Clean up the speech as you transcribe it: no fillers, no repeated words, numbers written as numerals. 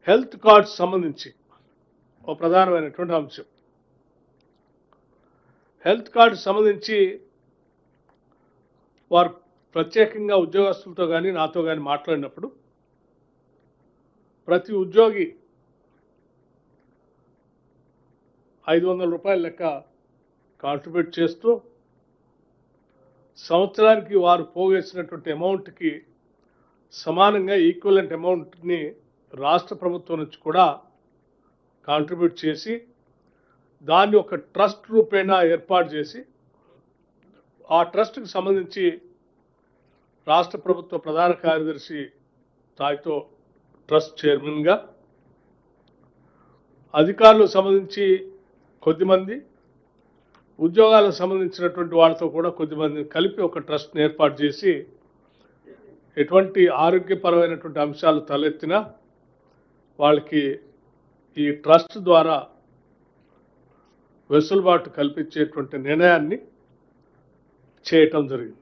Health cards సంబంధించి ఒక ప్రధానమైనటువంటి అంశం. హెల్త్ కార్డు సంబంధించి వారు ప్రత్యేకంగా ఉద్యోగస్తులతో కానీ నాతో కానీ మాట్లాడినప్పుడు ప్రతి ఉద్యోగి 500 రూపాయల లెక్క కాంట్రిబ్యూట్ చేస్తూ సంవత్సరానికి వారు పోగేసినటువంటి అమౌంట్కి సమానంగా ఈక్వలెంట్ అమౌంట్ని రాష్ట్ర ప్రభుత్వం నుంచి కూడా కాంట్రిబ్యూట్ చేసి దాన్ని ఒక ట్రస్ట్ రూపేణా ఏర్పాటు చేసి ఆ ట్రస్ట్కి సంబంధించి రాష్ట్ర ప్రభుత్వ ప్రధాన కార్యదర్శి స్థాయితో ట్రస్ట్ చైర్మన్గా, అధికారులకు సంబంధించి కొద్దిమంది, ఉద్యోగాలకు సంబంధించినటువంటి వాళ్ళతో కూడా కొద్దిమందిని కలిపి ఒక ట్రస్ట్ని ఏర్పాటు చేసి ఎటువంటి ఆరోగ్యపరమైనటువంటి అంశాలు తలెత్తినా వాళ్ళకి ఈ ట్రస్ట్ ద్వారా వెసులుబాటు కల్పించేటువంటి నిర్ణయాన్ని చేయటం జరిగింది.